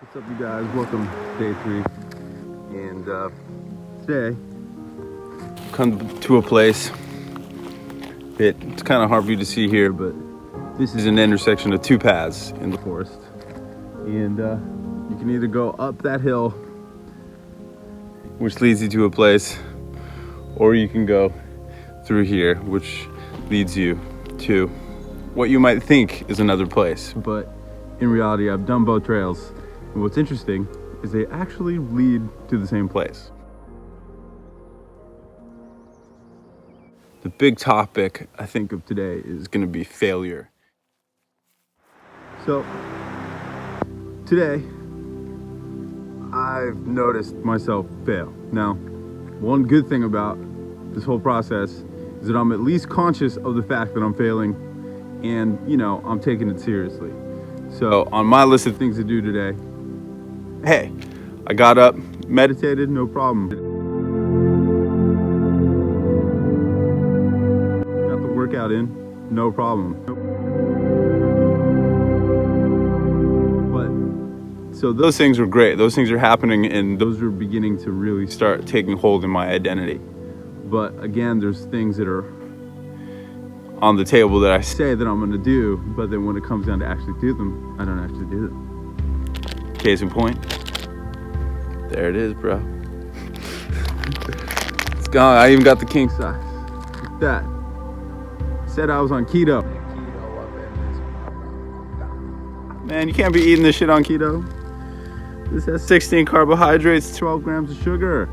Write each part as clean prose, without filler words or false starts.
What's up, you guys? Welcome to day 3. And today, come to a place that it's kind of hard for you to see here, but this is an intersection of 2 paths in the forest. And you can either go up that hill, which leads you to a place, or you can go through here, which leads you to what you might think is another place. But in reality, I've done both trails. And what's interesting is they actually lead to the same place. The big topic, I think, of today is going to be failure. So, today, I've noticed myself fail. Now, one good thing about this whole process is that I'm at least conscious of the fact that I'm failing, and, I'm taking it seriously. So, on my list of things to do today, hey, I got up, meditated, no problem. Got the workout in, no problem. But, so those things were great. Those things are happening, and those are beginning to really start taking hold in my identity. But again, there's things that are on the table that I say that I'm gonna do, but then when it comes down to actually do them, I don't actually do them. Case in point, there it is, bro. It's gone. I even got the king size. Look at that. Said I was on keto. Man, you can't be eating this shit on keto. This has 16 carbohydrates, 12 grams of sugar.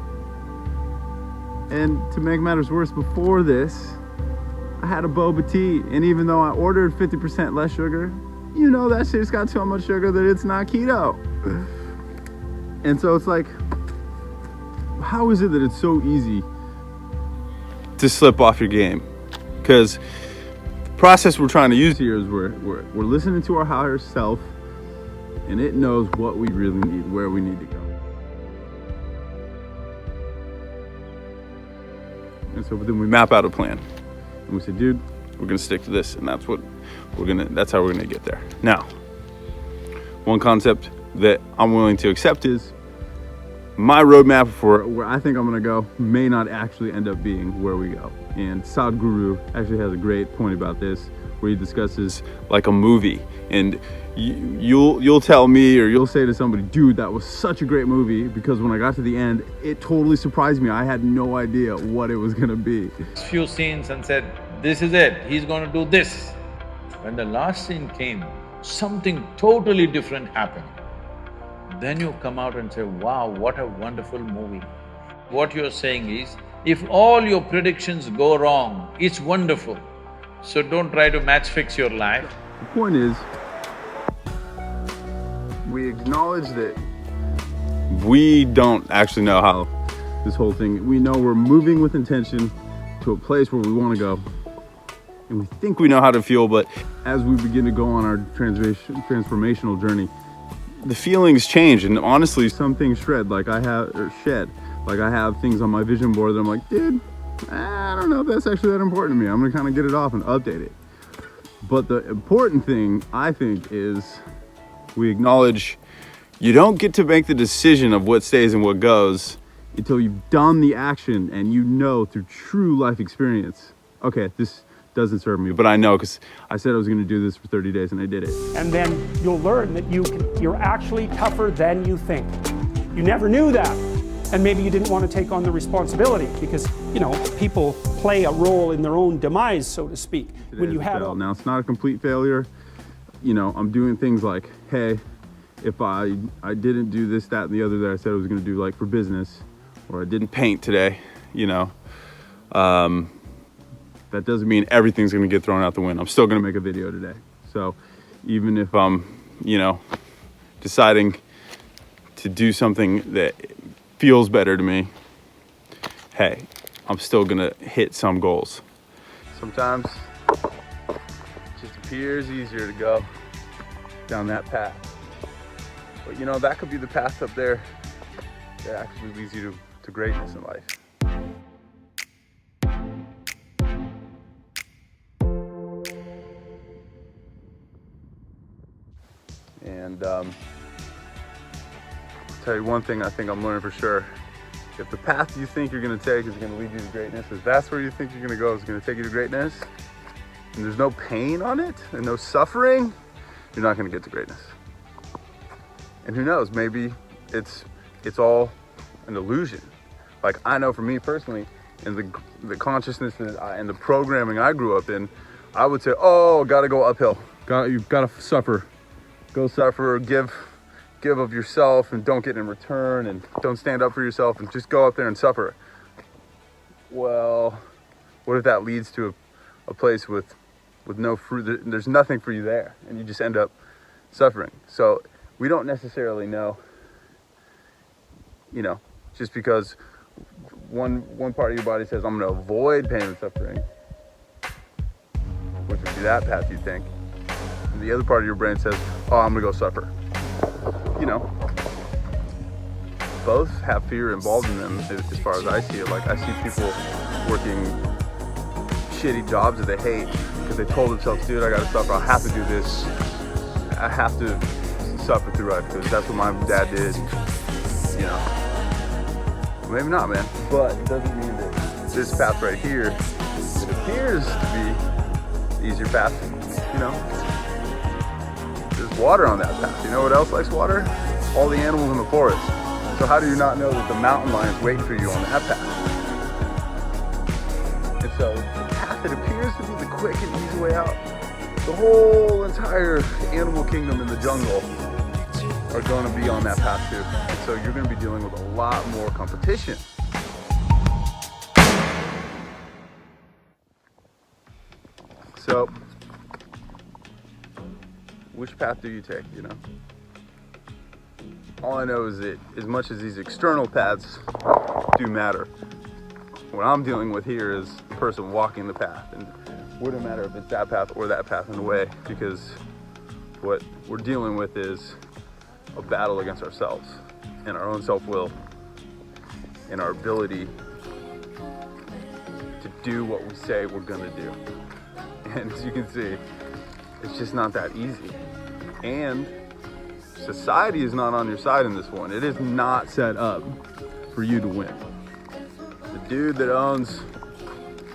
And to make matters worse, before this, I had a boba tea. And even though I ordered 50% less sugar, that shit's got so much sugar that it's not keto. And so it's like, how is it that it's so easy to slip off your game? Because the process we're trying to use here is we're listening to our higher self, and it knows what we really need, where we need to go. And so then we map out a plan, and we say, dude, we're gonna stick to this, and that's how we're gonna get there. Now, one concept that I'm willing to accept is my roadmap for where I think I'm gonna go may not actually end up being where we go. And Sadhguru actually has a great point about this, where he discusses like a movie, and you'll tell me, or you'll say to somebody, dude, that was such a great movie, because when I got to the end, it totally surprised me. I had no idea what it was gonna be. Few scenes and said, this is it, he's gonna do this. When the last scene came, something totally different happened. Then you come out and say, wow, what a wonderful movie. What you're saying is, if all your predictions go wrong, it's wonderful. So don't try to match fix your life. The point is, we acknowledge that we don't actually know how this whole thing… We know we're moving with intention to a place where we want to go, and we think we know how to feel, but as we begin to go on our transformational journey, the feelings change, and honestly, some things shed. Like I have things on my vision board that I'm like, dude, I don't know if that's actually that important to me. I'm gonna kind of get it off and update it. But the important thing, I think, is we acknowledge you don't get to make the decision of what stays and what goes until you've done the action and through true life experience, okay, this doesn't serve me, but I know because I said I was going to do this for 30 days and I did it. And then you'll learn that you're actually tougher than you think. You never knew that. And maybe you didn't want to take on the responsibility because, people play a role in their own demise, so to speak. When you have now, it's not a complete failure. I'm doing things like, hey, if I didn't do this, that, and the other that I said I was going to do, like for business, or I didn't paint today, that doesn't mean everything's gonna get thrown out the window. I'm still gonna make a video today. So even if I'm, deciding to do something that feels better to me, hey, I'm still gonna hit some goals. Sometimes it just appears easier to go down that path. But that could be the path up there that actually leads you to greatness in life. And tell you one thing I think I'm learning for sure. If the path you think you're gonna take is gonna lead you to greatness, if that's where you think you're gonna go is gonna take you to greatness, and there's no pain on it and no suffering, you're not gonna get to greatness. And who knows, maybe it's all an illusion. Like I know for me personally, in the consciousness and the programming I grew up in, I would say, oh, gotta go uphill. You've gotta suffer. Go suffer, give of yourself and don't get in return, and don't stand up for yourself and just go up there and suffer. Well, what if that leads to a place with no fruit? There's nothing for you there and you just end up suffering. So we don't necessarily know, just because one part of your body says, I'm gonna avoid pain and suffering, which would be that path you think. And the other part of your brain says, oh, I'm gonna go suffer. Both have fear involved in them as far as I see it. Like I see people working shitty jobs that they hate because they told themselves, dude, I gotta suffer, I have to do this. I have to suffer through life because that's what my dad did, Maybe not, man, but it doesn't mean that this path right here, it appears to be the easier path, There's water on that path. You know what else likes water? All the animals in the forest. So how do you not know that the mountain lions wait for you on that path? And so the path that appears to be the quick and easy way out, the whole entire animal kingdom in the jungle are going to be on that path too. And so you're going to be dealing with a lot more competition. So, which path do you take, All I know is that as much as these external paths do matter, what I'm dealing with here is the person walking the path. And it wouldn't matter if it's that path or that path in a way, because what we're dealing with is a battle against ourselves and our own self-will and our ability to do what we say we're gonna do. And as you can see, it's just not that easy. And society is not on your side in this one. It is not set up for you to win. The dude that owns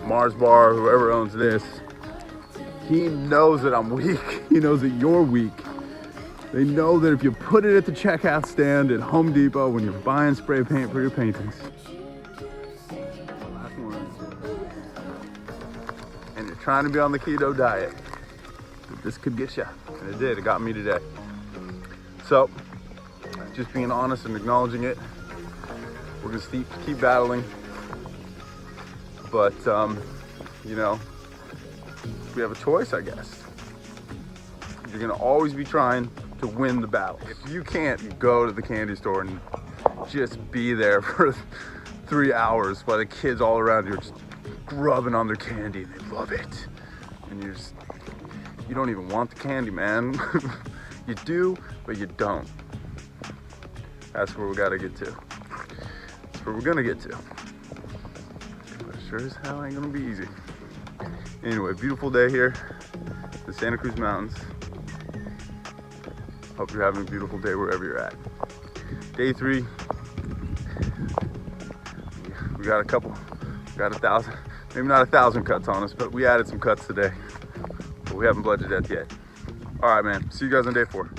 Mars Bar, whoever owns this, he knows that I'm weak. He knows that you're weak. They know that if you put it at the checkout stand at Home Depot when you're buying spray paint for your paintings, last one, and you're trying to be on the keto diet, this could get you. And it did. It got me today. So, just being honest and acknowledging it. We're gonna keep battling, but we have a choice, I guess. You're gonna always be trying to win the battle. If you can't, you go to the candy store and just be there for 3 hours while the kids all around you are just grubbing on their candy and they love it. And you don't even want the candy, man. You do, but you don't. That's where we gotta get to. That's where we're gonna get to. But sure as hell ain't gonna be easy. Anyway, beautiful day here in the Santa Cruz Mountains. Hope you're having a beautiful day wherever you're at. Day 3, we got 1,000, maybe not 1,000 cuts on us, but we added some cuts today, but we haven't budgeted that yet. All right, man, see you guys on day 4.